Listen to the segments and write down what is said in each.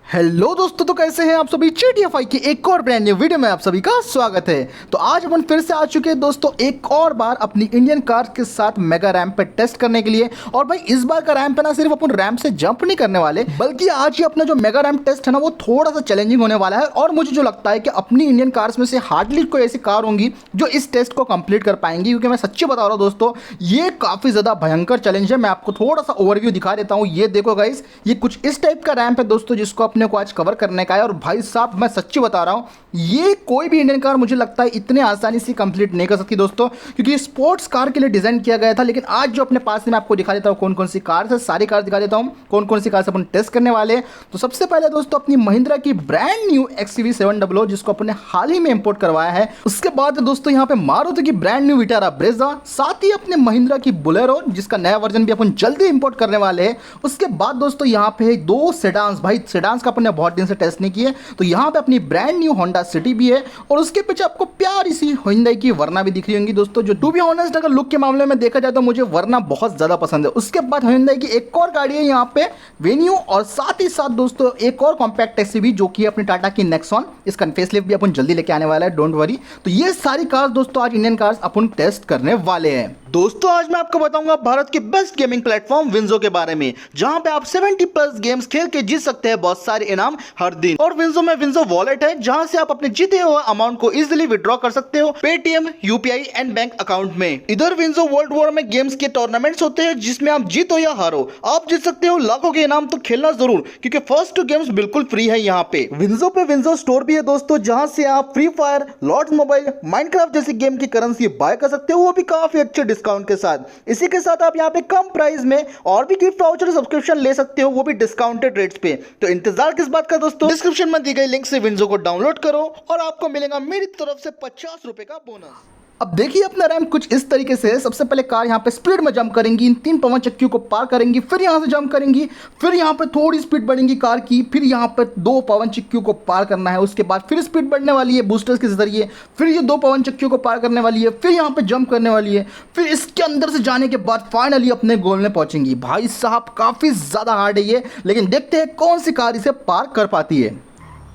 Hello दोस्तों, तो कैसे हैं आप सभी। GTFI की एक और ब्रांड न्यू वीडियो में आप सभी का स्वागत है। तो आज अपन फिर से आ चुके हैं दोस्तों एक और बार अपनी इंडियन कार्स के साथ मेगा रैंप पे टेस्ट करने के लिए। और भाई इस बार का रैंप है ना, सिर्फ अपन रैंप से जंप नहीं करने वाले, बल्कि आज ही अपना जो मेगा रैंप टेस्ट है ना वो थोड़ा सा चैलेंजिंग होने वाला है। और मुझे जो लगता है कि अपनी इंडियन कार्स में से हार्डली कोई ऐसी कार होंगी जो इस टेस्ट को कंप्लीट कर पाएंगी, क्योंकि मैं सच्ची बता रहा हूँ दोस्तों, ये काफी ज्यादा भयंकर चैलेंज है। मैं आपको थोड़ा सा ओवरव्यू दिखा देता हूँ। ये देखो गाइस, ये कुछ इस टाइप का रैंप है दोस्तों जिसको अपने को आज कवर करने का है। और भाई साहब मैं सच्ची बता रहा हूं, ये कोई भी इंडियन कार मुझे लगता है इतने आसानी से कंप्लीट नहीं कर सकती दोस्तों, क्योंकि स्पोर्ट्स कार के लिए डिजाइन किया गया था। लेकिन आज जो अपने पास में मैं आपको दिखा देता हूं कौन कौन सी कार है, सारी कार दिखा देता हूं कौन कौन सी कार से अपन टेस्ट करने वाले हैं। तो सबसे पहले दोस्तों अपनी महिंद्रा की ब्रांड न्यू XUV700 जिसको अपने हाल ही में इंपोर्ट करवाया है। उसके बाद दोस्तों यहाँ पे मारुति की ब्रांड न्यू विटारा ब्रेजा, साथ ही अपने महिंद्रा की बोलेरो जिसका नया वर्जन भी अपन जल्दी इंपोर्ट करने वाले हैं। उसके बाद दोस्तों यहाँ पे दो सेडान्स, भाई सेडान्स का अपन ने बहुत दिन से टेस्ट नहीं किया, तो यहां पे अपनी ब्रांड न्यू होंडा सिटी भी है। और उसके पीछे आपको प्यारी सी Hyundai की वरना भी दिख रही होंगी दोस्तों, जो टू बी ऑनेस्ट अगर लुक के मामले में देखा जाए तो मुझे वरना बहुत ज्यादा पसंद है। उसके बाद Hyundai की एक और गाड़ी है यहाँ पे वेन्यू, और साथ ही साथ दोस्तों एक और कॉम्पैक्ट SUV जो कि अपनी टाटा की नेक्सॉन, इसका फेसलिफ्ट भी अपन जल्दी लेके आने वाला है, डोंट वरी। तो ये सारी कार्स दोस्तों आज इंडियन कार्स अपन टेस्ट करने वाले हैं। दोस्तों आज मैं आपको बताऊंगा भारत के बेस्ट गेमिंग प्लेटफॉर्म विंजो के बारे में, जहां पे आप 70+ गेम्स खेल के जीत सकते हैं बहुत सारे इनाम हर दिन। और विंजो में विंजो वॉलेट है जहां से आप अपने जीते हुए अमाउंट को इजीली विड्रॉ कर सकते हो Paytm, UPI and bank account में। इधर विंजो वर्ल्ड वॉर में गेम्स के टूर्नामेंट्स होते हैं जिसमें आप जीतो या हारो आप जीत सकते हो लाखों के इनाम। तो खेलना जरूर, क्योंकि फर्स्ट 2 गेम्स बिल्कुल फ्री है। यहाँ पे विंजो स्टोर भी है दोस्तों, जहां से आप Free Fire, Lords Mobile, Minecraft जैसी गेम की करेंसी बाय कर सकते हो, वो भी काफी अच्छे डिस्काउंट के साथ। इसी के साथ आप यहाँ पे कम प्राइस में और भी गिफ्ट वाउचर सब्सक्रिप्शन ले सकते हो, वो भी डिस्काउंटेड रेट्स पे। तो इंतजार किस बात का दोस्तों, डिस्क्रिप्शन में दी गई लिंक से विंजो को डाउनलोड करो और आपको मिलेगा मेरी तरफ से 50 रुपए का बोनस। अब देखिए अपना रैंप कुछ इस तरीके से है। सबसे पहले कार यहाँ पे स्पीड में जंप करेंगी, इन 3 पवन चक्कियों को पार करेंगी, फिर यहाँ से जंप करेंगी, फिर यहाँ पे थोड़ी स्पीड बढ़ेंगी कार की, फिर यहाँ पे 2 पवन चक्कियों को पार करना है। उसके बाद फिर स्पीड बढ़ने वाली है बूस्टर्स के जरिए, फिर ये 2 पवन चक्कियों को पार करने वाली है, फिर यहाँ पे जंप करने वाली है, फिर इसके अंदर से जाने के बाद फाइनली अपने गोल में पहुंचेंगी। भाई साहब काफी ज्यादा हार्ड है ये, लेकिन देखते हैं कौन सी कार इसे पार कर पाती है।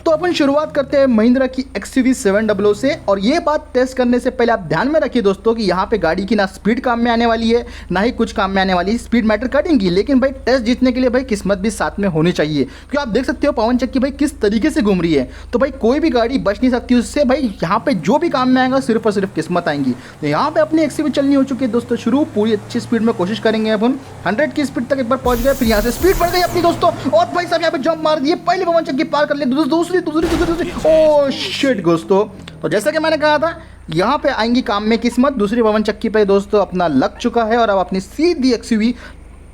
तो अपन शुरुआत करते हैं महिंद्रा की XUV700 से। और ये बात टेस्ट करने से पहले आप ध्यान में रखिए दोस्तों कि यहाँ पे गाड़ी की ना स्पीड काम में आने वाली है, ना ही कुछ काम में आने वाली है। स्पीड मैटर करेंगी, लेकिन भाई टेस्ट जीतने के लिए भाई किस्मत भी साथ में होनी चाहिए, क्योंकि आप देख सकते हो पवन चक्की भाई किस तरीके से घूम रही है। तो भाई कोई भी गाड़ी बच नहीं सकती उससे। भाई यहाँ पे जो भी काम में आएगा सिर्फ और सिर्फ किस्मत आएंगी। तो यहाँ पे अपनी XUV चलनी हो चुकी है दोस्तों शुरू, पूरी अच्छी स्पीड में कोशिश करेंगे अपन। 100 की स्पीड तक एक बार पहुंच गए, फिर यहाँ से स्पीड बढ़ गई अपनी दोस्तों, और भाई साहब यहाँ पे जंप मार दिए, पहले पवन चक्की पार कर ले, दूसरी ओह शिट दोस्तों। तो जैसा कि मैंने कहा था यहाँ पे आएंगी काम में किस्मत। दूसरी पवन चक्की पे दोस्तों अपना लग चुका है, और अब अपनी सीधी XUV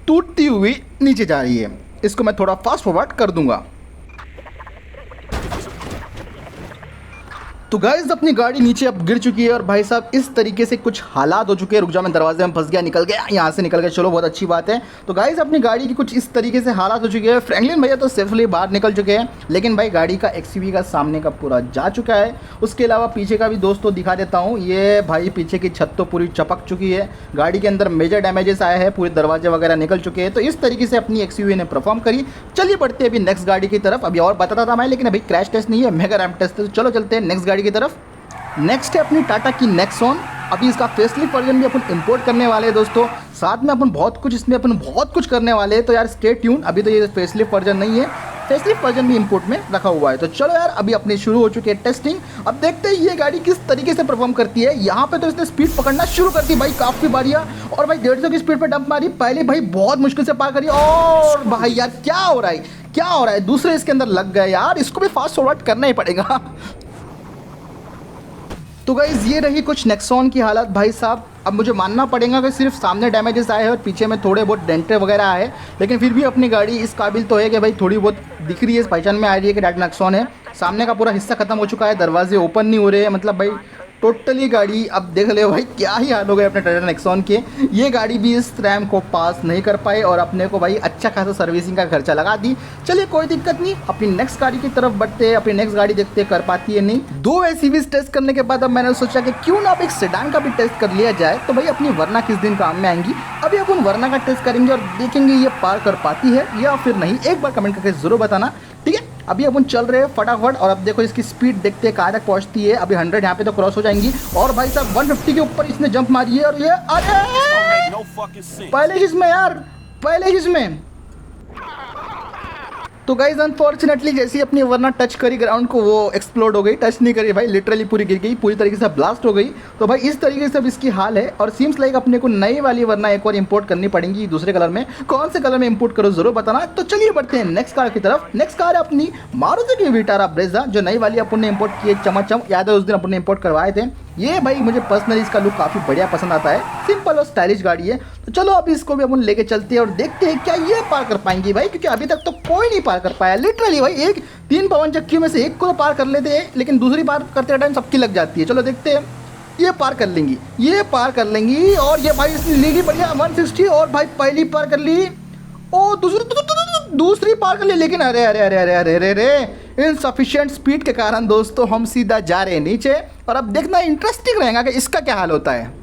टूटती हुई नीचे जा रही है। इसको मैं थोड़ा फास्ट फॉरवर्ड कर दूंगा। तो गाइस अपनी गाड़ी नीचे अब गिर चुकी है, और भाई साहब इस तरीके से कुछ हालात हो चुके हैं। रुक जा, मैं दरवाजे में फंस गया, निकल गया, यहाँ से निकल गया, चलो बहुत अच्छी बात है। तो गाइस अपनी गाड़ी की कुछ इस तरीके से हालात हो चुके हैं। फ्रैंकलिन भैया तो सेफली बाहर निकल चुके हैं, लेकिन भाई गाड़ी का XUV का सामने का पूरा जा चुका है। उसके अलावा पीछे का भी दोस्तों दिखा देता हूँ। ये भाई पीछे की छत तो पूरी चपक चुकी है, गाड़ी के अंदर मेजर डैमेजेस आए हैं, पूरे दरवाजे वगैरह निकल चुके हैं। तो इस तरीके से अपनी XUV ने परफॉर्म करी। चलिए बढ़ते हैं अभी नेक्स्ट गाड़ी की तरफ। अभी और बताता था मैं, लेकिन अभी क्रैश टेस्ट नहीं है, मेगा रैंप टेस्ट है। तो चलो चलते हैं नेक्स्ट गाड़ी की तरफ। नेक्स्ट है अपनी टाटा की नेक्सॉन। अभी इसका फेसलिफ्ट वर्जन भी अपन इंपोर्ट करने वाले हैं दोस्तों। साथ में अपन बहुत कुछ करने वाले हैं, तो यार स्टे ट्यून। अभी तो ये फेसलिफ्ट वर्जन नहीं है, फेसलिफ्ट वर्जन भी इंपोर्ट में रखा हुआ है। तो चलो यार अभी अपनी शुरू हो चुकी है टेस्टिंग। अब देखते हैं ये गाड़ी किस तरीके से परफॉर्म करती है। यहाँ पे तो इसने स्पीड पकड़ना शुरू कर दी भाई, काफ़ी बढ़िया। और भाई 150 की स्पीड पर डंप मारी, पहले भाई बहुत मुश्किल से पार करी। और भाई यार क्या हो रहा है, दूसरे इसके अंदर लग गए यार, इसको भी फास्ट फॉरवर्ड करना ही पड़ेगा। तो गाइज ये रही कुछ नेक्सॉन की हालत भाई साहब। अब मुझे मानना पड़ेगा कि सिर्फ सामने डैमेजेस आए हैं और पीछे में थोड़े बहुत डेंटे वगैरह आए, लेकिन फिर भी अपनी गाड़ी इस काबिल तो है कि भाई थोड़ी बहुत दिख रही है, पहचान में आ रही है कि टाटा नेक्सॉन है। सामने का पूरा हिस्सा खत्म हो चुका है, दरवाजे ओपन नहीं हो रहे हैं, मतलब भाई टोटली गाड़ी अब देख ले भाई क्या ही हाल हो गए अपने टाटा नेक्सॉन के। ये गाड़ी भी इस रैंप को पास नहीं कर पाई, और अपने को भाई अच्छा खासा सर्विसिंग का खर्चा लगा दी। चलिए कोई दिक्कत नहीं, अपनी नेक्स्ट गाड़ी की तरफ बढ़ते हैं। अपनी नेक्स्ट गाड़ी देखते हैं कर पाती है नहीं। 2 SUVs टेस्ट करने के बाद अब मैंने सोचा कि क्यों ना अब एक सेडान का भी टेस्ट कर लिया जाए। तो भाई अपनी वरना किस दिन काम में आएंगी। अभी अपन वरना का टेस्ट करेंगे और देखेंगे ये पार कर पाती है या फिर नहीं। एक बार कमेंट करके जरूर बताना, ठीक है। अभी अपन चल रहे हैं फटाफट। और अब देखो इसकी स्पीड देखते हैं कहाँ तक पहुँचती है। अभी 100 यहाँ पे तो क्रॉस हो जाएंगी। और भाई साहब 150 के ऊपर इसने जंप मारी है। और ये अरे पहले इसमें यार, पहले इसमें तो गाइज अनफॉर्चुनेटली जैसे ही अपनी वरना टच करी ग्राउंड को वो एक्सप्लोड हो गई। टच नहीं करी भाई, लिटरली पूरी गिर गई, पूरी तरीके से ब्लास्ट हो गई। तो भाई इस तरीके से अब इसकी हाल है। और सीम्स लाइक अपने को नई वाली वरना एक और इंपोर्ट करनी पड़ेगी दूसरे कलर में। कौन से कलर में इंपोर्ट करो जरूर बताना। तो चलिए बढ़ते हैं नेक्स्ट कार की तरफ। नेक्स्ट कार है अपनी मारुति की विटारा ब्रेजा, जो नई वाली अपन ने इंपोर्ट की है। चमाचम याद है उस दिन अपन ने इंपोर्ट करवाए थे। ये भाई मुझे पर्सनली इसका लुक काफ़ी बढ़िया पसंद आता है। सिंपल और स्टाइलिश गाड़ी है। तो चलो अभी इसको भी अपन लेके चलते हैं और देखते हैं क्या ये पार कर पाएंगी भाई, क्योंकि अभी तक तो कोई नहीं पार कर पाया लिटरली भाई। एक 3 पवन चक्कियों में से एक को तो पार कर लेते हैं, लेकिन दूसरी पार करते टाइम सबकी लग जाती है। चलो देखते हैं ये पार कर लेंगी, ये पार कर लेंगी। और ये भाई इसने ली बढ़िया 160। और भाई पहली पार कर ली, ओ दूसरी पार कर ली। लेकिन अरे अरे अरे अरे अरे अरे अरे इनसफिशिएंट स्पीड के कारण दोस्तों हम सीधा जा रहे हैं नीचे। और अब देखना इंटरेस्टिंग रहेगा कि इसका क्या हाल होता है।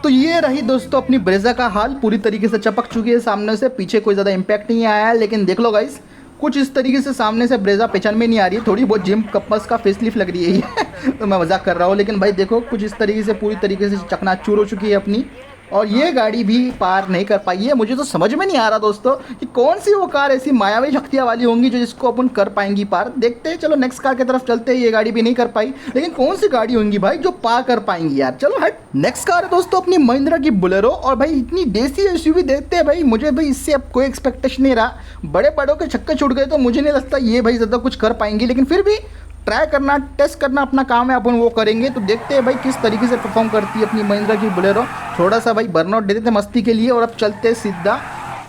तो ये रही दोस्तों अपनी ब्रेजा का हाल, पूरी तरीके से चपक चुकी है सामने से। पीछे कोई ज़्यादा इम्पैक्ट नहीं आया है, लेकिन देख लो गाइस कुछ इस तरीके से सामने से ब्रेजा पहचान में नहीं आ रही है। थोड़ी बहुत जिम कपस का फेसलिफ्ट लग रही है ये तो मैं मजाक कर रहा हूँ, लेकिन भाई देखो कुछ इस तरीके से पूरी तरीके से चकनाचूर हो चुकी है अपनी। और ये गाड़ी भी पार नहीं कर पाई है। मुझे तो समझ में नहीं आ रहा दोस्तों कि कौन सी वो कार ऐसी मायावी शक्तियाँ वाली होंगी जो जिसको अपन कर पाएंगी पार। देखते हैं, चलो नेक्स्ट कार की तरफ चलते हैं। ये गाड़ी भी नहीं कर पाई, लेकिन कौन सी गाड़ी होंगी भाई जो पार कर पाएंगी यार। चलो हट। नेक्स्ट कार है दोस्तों अपनी महिंद्रा की बोलेरो। और भाई इतनी देसी एसयूवी देखते हैं भाई, मुझे भाई इससे अब कोई एक्सपेक्टेशन नहीं रहा। बड़े बड़ों के छक्के छूट गए तो मुझे नहीं लगता ये भाई ज़्यादा कुछ कर पाएंगी, लेकिन फिर भी ट्राई करना, टेस्ट करना अपना काम है, अपन वो करेंगे। तो देखते हैं भाई किस तरीके से परफॉर्म करती है अपनी महिंद्रा की बोलेरो। थोड़ा सा भाई बर्नआउट दे देते मस्ती के लिए। और अब चलते सीधा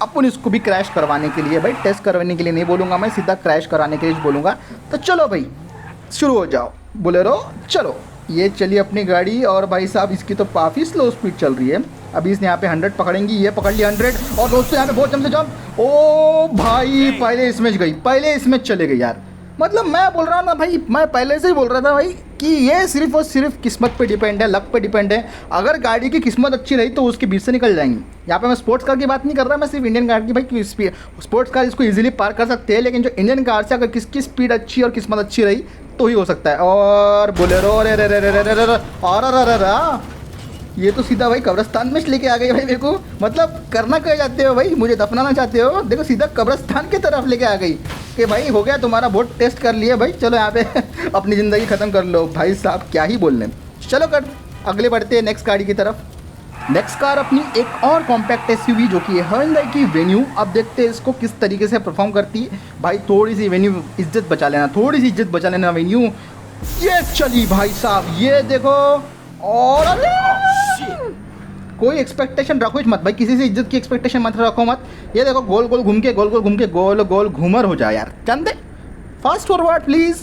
अपन इसको भी क्रैश करवाने के लिए। भाई टेस्ट करवाने के लिए नहीं बोलूँगा मैं, सीधा क्रैश कराने के लिए बोलूँगा। तो चलो भाई शुरू हो जाओ बोलेरो, चलो। ये चलिए अपनी गाड़ी। और भाई साहब इसकी तो काफ़ी स्लो स्पीड चल रही है। अभी इसने यहाँ पे 100 पकड़ेंगी, ये पकड़ लिया 100। और दोस्तों यहाँ पे बहुत जम से जम, ओ भाई पहले इसमें गई, पहले इसमें चले गई यार। मतलब मैं बोल रहा हूँ ना भाई, मैं पहले से ही बोल रहा था भाई कि ये सिर्फ और सिर्फ किस्मत पे डिपेंड है, लक पे डिपेंड है। अगर गाड़ी की किस्मत अच्छी रही तो उसके बीच से निकल जाएंगी। यहाँ पे मैं स्पोर्ट्स कार की बात नहीं कर रहा, मैं सिर्फ इंडियन कार की। भाई स्पोर्ट्स कार इसको इजीली पार कर सकते हैं, लेकिन जो इंडियन कार से अगर किसकी स्पीड अच्छी और किस्मत अच्छी रही तो ही हो सकता है। और बोलेरो रे रे रे रे रे रे और ये तो सीधा भाई कब्रिस्तान में लेके आ गई भाई मेरे को। मतलब करना क्या चाहते हो भाई, मुझे दफनाना चाहते हो? देखो सीधा कब्रिस्तान की तरफ लेके आ गई कि भाई हो गया तुम्हारा, बहुत टेस्ट कर लिया भाई, चलो यहाँ पे अपनी ज़िंदगी ख़त्म कर लो। भाई साहब क्या ही बोलने। चलो कर अगले बढ़ते हैं नेक्स्ट गाड़ी की तरफ। नेक्स्ट कार अपनी एक और कॉम्पैक्ट एसयूवी जो कि है Hyundai की वेन्यू। अब देखते हैं इसको किस तरीके से परफॉर्म करती है। भाई थोड़ी सी वेन्यू इज्जत बचा लेना, थोड़ी सी इज्जत बचा लेना वेन्यू। ये चली भाई साहब, ये देखो। और कोई एक्सपेक्टेशन रखो मत भाई, किसी से इज्जत की एक्सपेक्टेशन मत रखो मत। ये देखो गोल गोल घूम के, गोल गोल घूम के, गोल गोल घूमर हो जाए यार। चंदे fast forward please.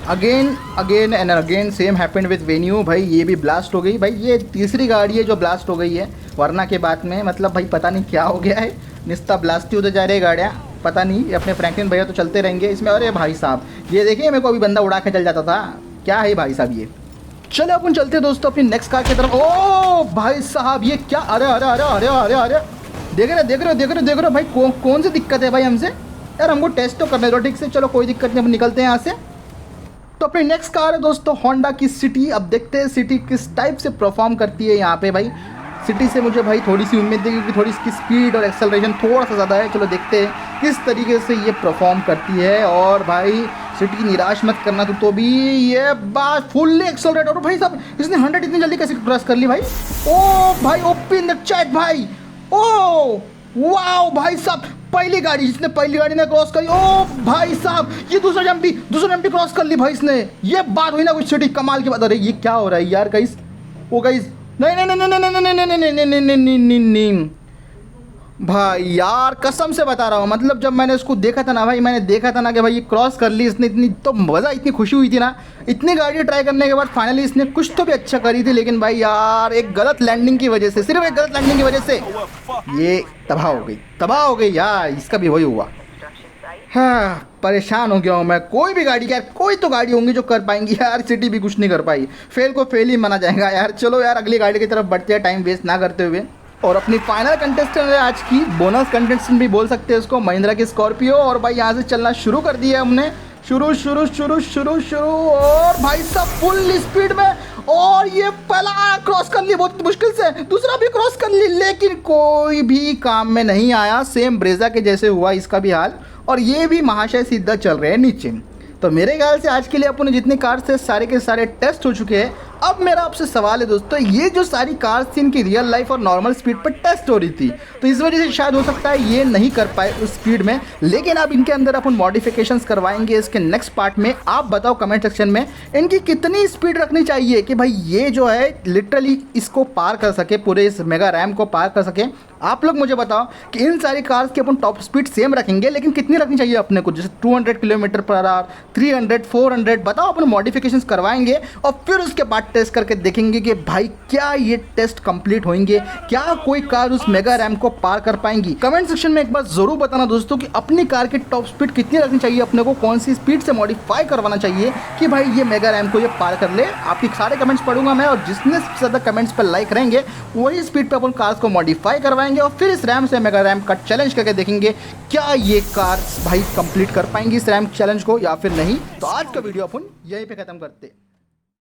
Again and again same happened with venue. भाई ये भी ब्लास्ट हो गई। भाई ये तीसरी गाड़ी है जो ब्लास्ट हो गई है वरना के बाद में। मतलब भाई पता नहीं क्या हो गया है, निस्ता ब्लास्ट ही होते जा रही है गाड़ियाँ। पता नहीं अपने फ्रैंकलिन भैया तो चलते रहेंगे इसमें। अरे भाई साहब ये देखिए मेरे को अभी बंदा उड़ा के चल जाता था, क्या है भाई साहब ये। चलो अपन चलते हैं दोस्तों अपनी नेक्स्ट कार की तरफ। ओ भाई साहब ये क्या, अरे अरे अरे अरे अरे अरे देख रहे भाई कौन सी दिक्कत है भाई हमसे यार, हमको टेस्ट तो करने दो ठीक से। चलो कोई दिक्कत नहीं, अपन निकलते हैं यहाँ से। तो अपनी नेक्स्ट कार है दोस्तों होंडा की सिटी। अब देखते हैं सिटी किस टाइप से परफॉर्म करती है यहाँ पे। भाई सिटी से मुझे भाई थोड़ी सी उम्मीद है, क्योंकि थोड़ी इसकी स्पीड और एक्सेलरेशन थोड़ा सा ज़्यादा है। चलो देखते हैं किस तरीके से ये परफॉर्म करती है। और भाई सिटी निराश मत करना तो भी ये बात फुल्ली एक्सेलरेट। और भाई साहब इसने 100 इतनी जल्दी कैसे क्रॉस कर ली भाई। ओ भाई ओपन द चैट भाई। ओ वाओ भाई साहब पहली गाड़ी, जिसने पहली गाड़ी ने क्रॉस करी। ओ भाई साहब ये दूसरा जंप भी क्रॉस कर ली भाई इसने। ये बात हुई ना कुछ सिटी कमाल की बात। अरे ये क्या हो रहा है यार गाइस। ओ गाइस नहीं नहीं नहीं नहीं नहीं नहीं नहीं नहीं नहीं नहीं नहीं नहीं भाई यार कसम से बता रहा हूँ। मतलब जब मैंने उसको देखा था ना भाई, मैंने देखा था ना कि भाई ये क्रॉस कर ली इसने, इतनी तो मज़ा, इतनी खुशी हुई थी ना। इतनी गाड़ी ट्राई करने के बाद फाइनली इसने कुछ तो भी अच्छा करी थी, लेकिन भाई यार एक गलत लैंडिंग की वजह से, सिर्फ एक गलत लैंडिंग की वजह से ये तबाह हो गई यार। इसका भी वही हुआ। हाँ परेशान हो गया हूँ मैं। कोई भी गाड़ी यार, कोई तो गाड़ी होंगी जो कर पाएंगी यार। सिटी भी कुछ नहीं कर पाई, फेल को फेल ही माना जाएगा यार। चलो यार अगली गाड़ी की तरफ बढ़ते हैं टाइम वेस्ट ना करते हुए। और अपनी फाइनल कंटेस्टेंट है आज की, बोनस कंटेस्टेंट भी बोल सकते हैं उसको, महिंद्रा की स्कॉर्पियो। और भाई यहाँ से चलना शुरू कर दिया हमने, शुरू शुरू शुरू शुरू शुरू और भाई साहब फुल स्पीड में। और ये पहला क्रॉस कर ली बहुत मुश्किल से, दूसरा भी क्रॉस कर ली, लेकिन कोई भी काम में नहीं आया। सेम ब्रेजा के जैसे हुआ इसका भी हाल। और ये भी महाशय सीधा चल रहे हैं नीचे। तो मेरे ख्याल से आज के लिए अपने जितने कार्स थे सारे के सारे टेस्ट हो चुके हैं। अब मेरा आपसे सवाल है दोस्तों, ये जो सारी कार्स थी इनकी रियल लाइफ और नॉर्मल स्पीड पर टेस्ट हो रही थी, तो इस वजह से शायद हो सकता है ये नहीं कर पाए उस स्पीड में। लेकिन अब इनके अंदर अपन मॉडिफिकेशंस करवाएंगे इसके नेक्स्ट पार्ट में। आप बताओ कमेंट सेक्शन में इनकी कितनी स्पीड रखनी चाहिए कि भाई ये जो है लिटरली इसको पार कर सके, पूरे इस मेगा रैम को पार कर सके। आप लोग मुझे बताओ कि इन सारी कार्स की अपन टॉप स्पीड सेम रखेंगे, लेकिन कितनी रखनी चाहिए अपने को, जैसे 200 किलोमीटर पर आवर, 300, 400, बताओ। अपन मॉडिफिकेशंस करवाएंगे और फिर उसके बाद टेस्ट करके देखेंगे कि भाई क्या ये टेस्ट कंप्लीट होंगे, क्या कोई कार उस मेगा रैम को पार कर पाएंगी। कमेंट सेक्शन में एक बार जरूर बताना दोस्तों कि अपनी कार की टॉप स्पीड कितनी रखनी चाहिए अपने को, कौन सी स्पीड से मॉडिफाई करवाना चाहिए कि भाई ये मेगा रैम को ये पार कर ले। आपकी सारे कमेंट्स पढ़ूंगा मैं, और जितने ज़्यादा कमेंट्स पर लाइक रहेंगे वही स्पीड पर अपन कार्स को मॉडिफाई करवाएंगे और फिर इस रैम से मेगा रैम का चैलेंज करके देखेंगे क्या ये कार्स भाई कंप्लीट कर पाएंगी इस रैम चैलेंज को या फिर नहीं। तो आज का वीडियो अपन यहीं पे खत्म करते हैं।